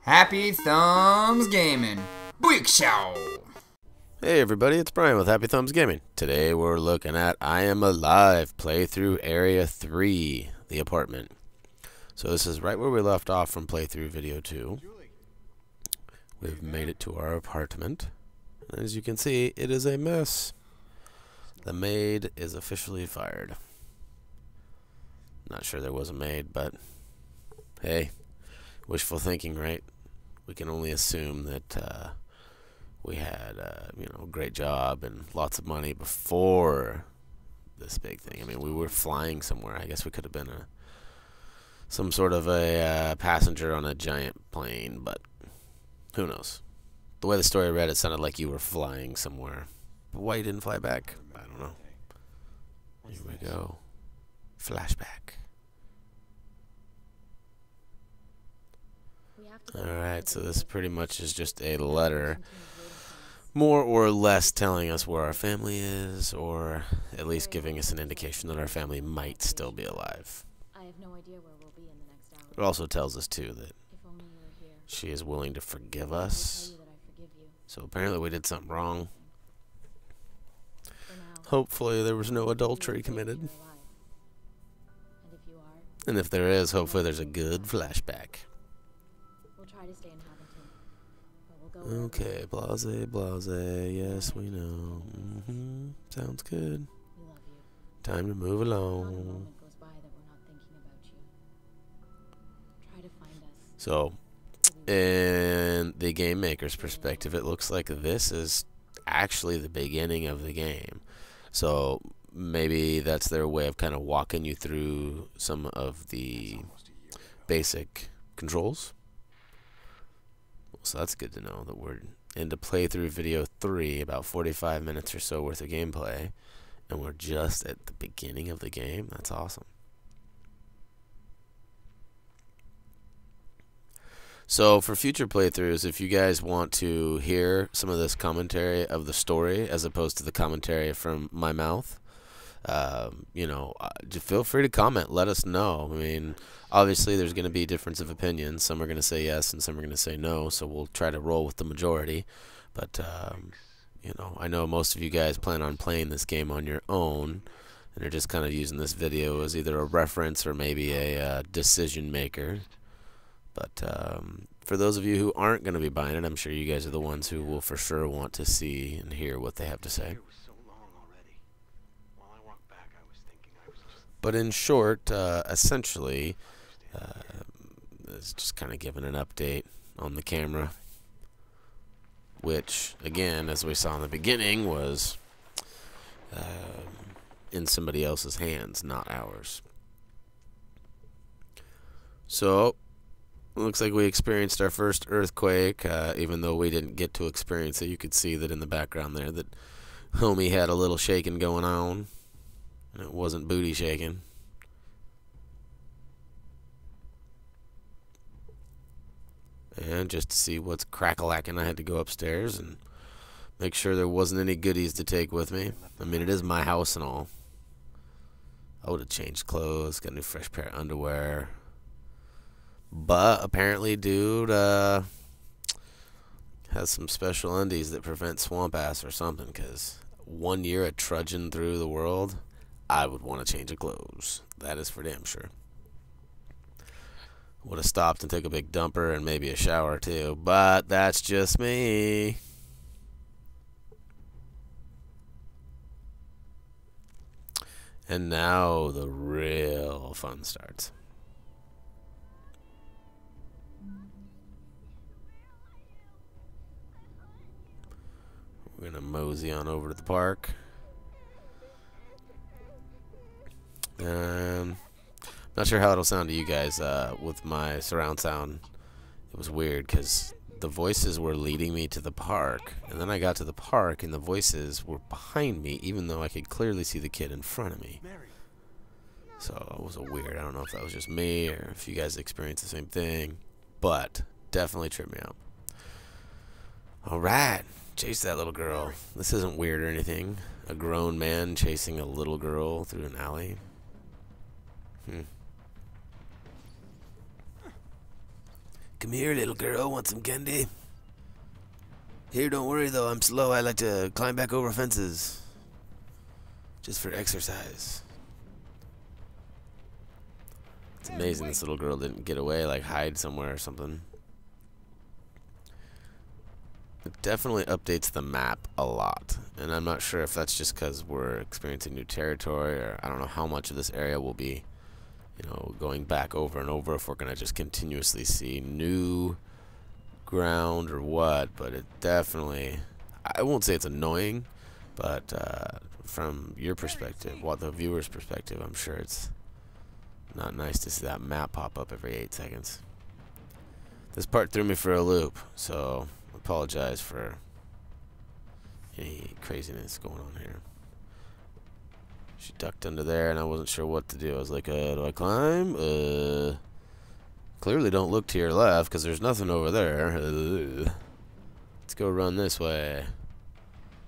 Happy Thumbs Gaming. Booyah Show. Hey everybody, it's Brian with Happy Thumbs Gaming. Today we're looking at I Am Alive playthrough area 3, the apartment. So this is right where we left off from playthrough video 2. We've made it to our apartment. As you can see, it is a mess. The maid is officially fired. Not sure there was a maid, but hey, wishful thinking, right? We can only assume that we had a great job and lots of money before this big thing. I mean, we were flying somewhere. I guess we could have been some sort of a passenger on a giant plane, but who knows? The way the story read, it sounded like you were flying somewhere. But why you didn't fly back? I don't know. Here we go. Flashback. Alright, so this pretty much is just a letter, more or less telling us where our family is, or at least giving us an indication that our family might still be alive. I have no idea where we'll be in the next hour. It also tells us, too, that she is willing to forgive us. So apparently we did something wrong. Hopefully there was no adultery committed. And if there is, hopefully there's a good flashback. Okay, blase, blase, yes, we know. Sounds good. Time to move along. So, in the game maker's perspective, it looks like this is actually the beginning of the game. So, maybe that's their way of kind of walking you through some of the basic controls. So that's good to know that we're into playthrough video 3, about 45 minutes or so worth of gameplay, and we're just at the beginning of the game. That's awesome. So for future playthroughs, if you guys want to hear some of this commentary of the story as opposed to the commentary from my mouth, feel free to comment. Let us know. I mean, obviously there's going to be a difference of opinions. Some are going to say yes and some are going to say no, so we'll try to roll with the majority. But, I know most of you guys plan on playing this game on your own, and are just kind of using this video as either a reference or maybe a decision maker. But for those of you who aren't going to be buying it, I'm sure you guys are the ones who will for sure want to see and hear what they have to say. But in short, essentially, it's just kind of giving an update on the camera, which, again, as we saw in the beginning, was in somebody else's hands, not ours. So, looks like we experienced our first earthquake, even though we didn't get to experience it. You could see that in the background there that homie had a little shaking going on. It wasn't booty shaking. And just to see what's crack-a-lacking, I had to go upstairs and make sure there wasn't any goodies to take with me. I mean, it is my house and all. I would have changed clothes, got a new fresh pair of underwear. But apparently, dude, has some special undies that prevent swamp ass or something, because 1 year of trudging through the world, I would want to change of clothes. That is for damn sure. Would have stopped and took a big dumper and maybe a shower too, but that's just me. And now the real fun starts. We're gonna mosey on over to the park. Not sure how it'll sound to you guys with my surround sound. It was weird because the voices were leading me to the park, and then I got to the park and the voices were behind me, even though I could clearly see the kid in front of me. So it was weird. I don't know if that was just me or if you guys experienced the same thing, but definitely tripped me out. Alright, chase that little girl. This isn't weird or anything. A grown man chasing a little girl through an alley. Come here, little girl. Want some candy? Here, don't worry though. I'm slow. I like to climb back over fences. Just for exercise. It's amazing this little girl didn't get away, like hide somewhere or something. It definitely updates the map a lot. And I'm not sure if that's just because we're experiencing new territory, or I don't know how much of this area will be, you know, going back over and over, if we're going to just continuously see new ground or what. But it definitely, I won't say it's annoying, but from your perspective, the viewer's perspective, I'm sure it's not nice to see that map pop up every 8 seconds. This part threw me for a loop, so I apologize for any craziness going on here. She ducked under there, and I wasn't sure what to do. I was like, do I climb? Clearly don't look to your left, because there's nothing over there. Let's go run this way.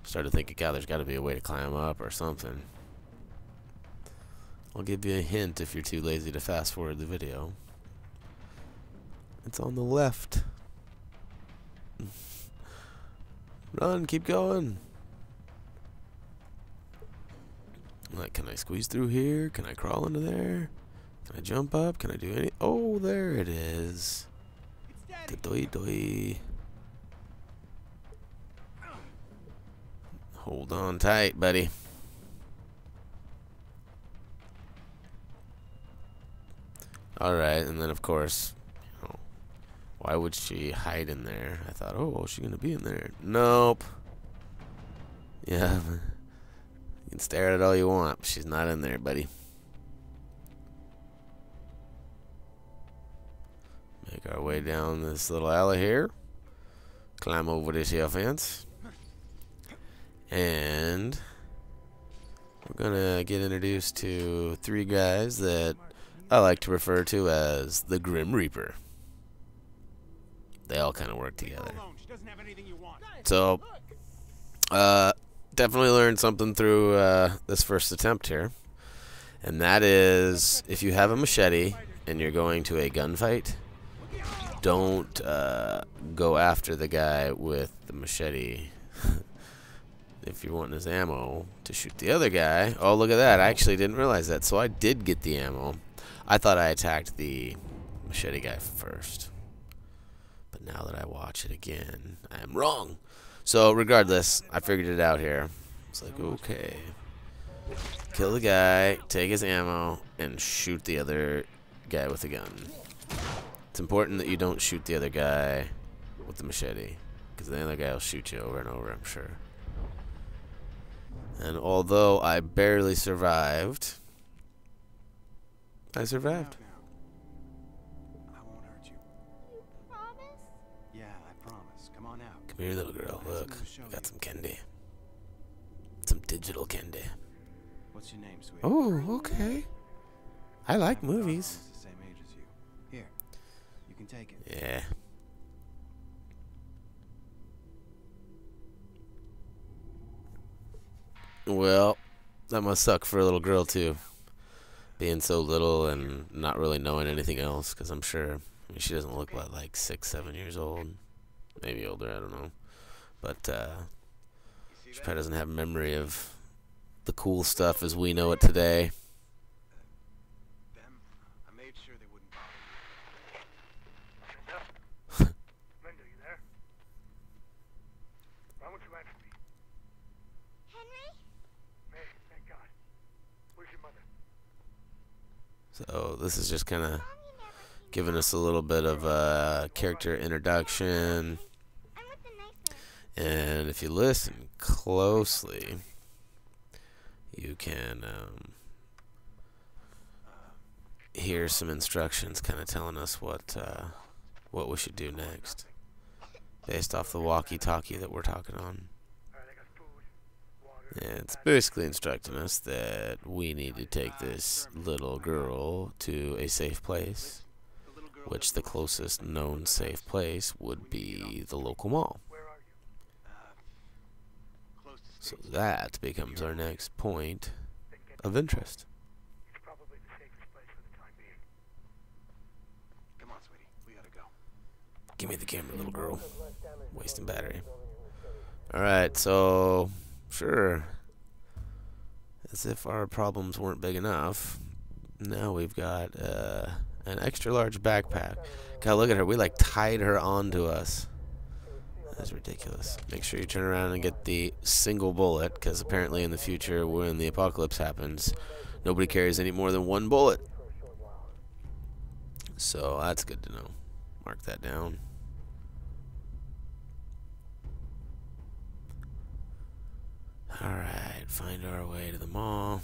Started thinking, God, there's got to be a way to climb up or something. I'll give you a hint if you're too lazy to fast forward the video. It's on the left. Run, keep going. Like, can I squeeze through here? Can I crawl into there? Can I jump up? Can I do any? Oh, there it is. Doi doi. Hold on tight, buddy. Alright, and then of course, you know, why would she hide in there? I thought, oh, she's gonna be in there. Nope. Yeah, you can stare at it all you want, but she's not in there, buddy. Make our way down this little alley here. Climb over this here fence. And we're gonna get introduced to 3 guys that I like to refer to as the Grim Reaper. They all kind of work together. So, definitely learned something through this first attempt here. And that is, if you have a machete and you're going to a gunfight, don't go after the guy with the machete. If you're wanting his ammo to shoot the other guy. Oh, look at that. I actually didn't realize that. So I did get the ammo. I thought I attacked the machete guy first. But now that I watch it again, I am wrong. So regardless, I figured it out here. It's like, okay. Kill the guy, take his ammo, and shoot the other guy with a gun. It's important that you don't shoot the other guy with the machete, because the other guy will shoot you over and over, I'm sure. And although I barely survived, I survived. I won't hurt you. You promise? Yeah, I promise. Come on out. Come here, little girl. Look, I got some candy. Some digital candy. What's your name, sweetie? Oh, okay. I like movies. I'm the same age as you. Here, you can take it. Yeah. Well, that must suck for a little girl too, being so little and not really knowing anything else. Because I'm sure, I mean, she doesn't look like 6, 7 years old, maybe older. I don't know, but she probably doesn't have memory of the cool stuff as we know it today. Them, I made sure they wouldn't bother Linda? Linda, you there? Why won't you answer me? Henry? May, thank God. Where's your mother? So this is just kind of giving us a little bit of character introduction. I'm with the nice one. And if you listen closely, you can hear some instructions kind of telling us what we should do next, based off the walkie-talkie that we're talking on. Alright, I got food, water. And it's basically instructing us that we need to take this little girl to a safe place, which the closest known safe place would be the local mall. Where are you? close to So that becomes our next point Then get of interest. It's probably the safest place for the time being. Come on, sweetie. We gotta go. Give me the camera, little girl. Wasting battery. Alright, so sure. As if our problems weren't big enough. Now we've got an extra large backpack. God, look at her. We like tied her onto us. That's ridiculous. Make sure you turn around and get the single bullet, because apparently in the future, when the apocalypse happens, nobody carries any more than one bullet. So that's good to know. Mark that down. Alright, find our way to the mall.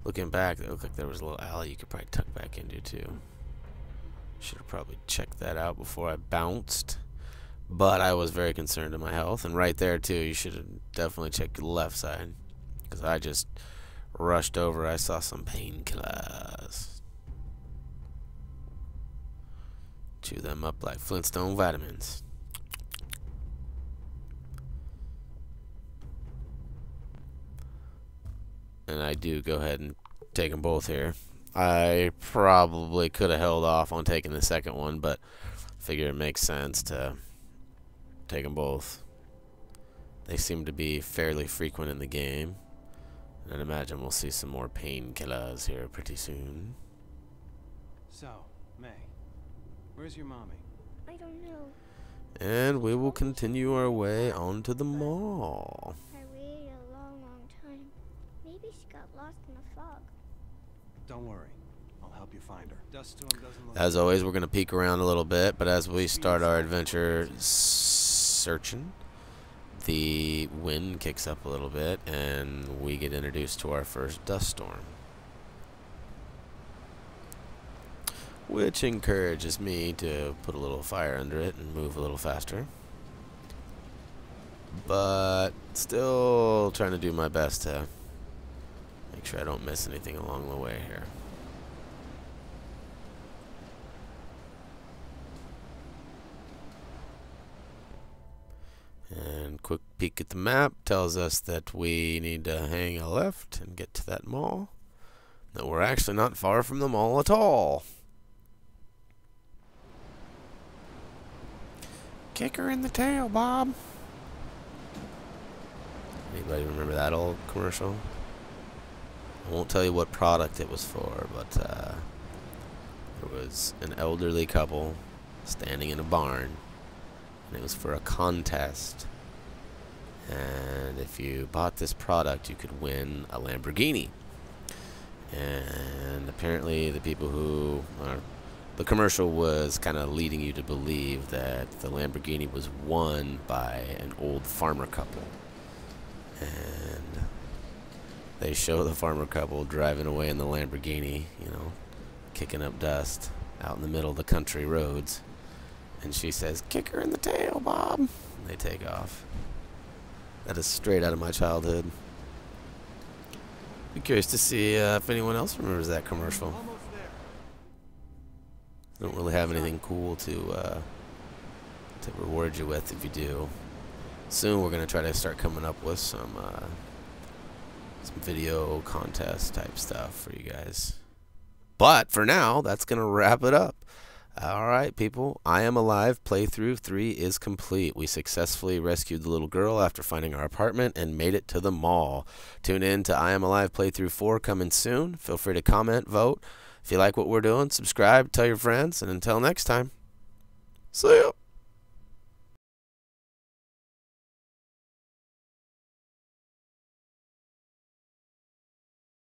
Looking back, it looked like there was a little alley you could probably tuck back into too. Should have probably checked that out before I bounced. But I was very concerned of my health. And right there too, you should have definitely checked the left side. Because I just rushed over. I saw some painkillers. Chew them up like Flintstone vitamins. And I do go ahead and take them both here. I probably could have held off on taking the second one, but figure it makes sense to take them both. They seem to be fairly frequent in the game. And I'd imagine we'll see some more painkillers here pretty soon. So, May, where's your mommy? I don't know. And we will continue our way onto the mall. I waited a long, long time. Maybe she got lost in the fog. Don't worry. I'll help you find her. Dust storm doesn't look As always, we're going to peek around a little bit, but as we start our adventure searching, the wind kicks up a little bit, and we get introduced to our first dust storm. Which encourages me to put a little fire under it and move a little faster. But still trying to do my best to make sure I don't miss anything along the way here. And quick peek at the map tells us that we need to hang a left and get to that mall. That we're actually not far from the mall at all. Kick her in the tail, Bob. Anybody remember that old commercial? I won't tell you what product it was for, but there was an elderly couple standing in a barn, and it was for a contest. And if you bought this product, you could win a Lamborghini. And apparently the people who are... The commercial was kind of leading you to believe that the Lamborghini was won by an old farmer couple. And they show the farmer couple driving away in the Lamborghini, you know, kicking up dust out in the middle of the country roads. And she says, "Kick her in the tail, Bob." And they take off. That is straight out of my childhood. Be curious to see if anyone else remembers that commercial. Don't really have anything cool to reward you with if you do. Soon we're gonna try to start coming up with some video contest type stuff for you guys. But for now, that's gonna wrap it up. Alright people, I Am Alive playthrough 3 is complete. We successfully rescued the little girl after finding our apartment and made it to the mall. Tune in to I Am Alive playthrough 4 coming soon. Feel free to comment, vote. If you like what we're doing, subscribe, tell your friends, and until next time, see ya!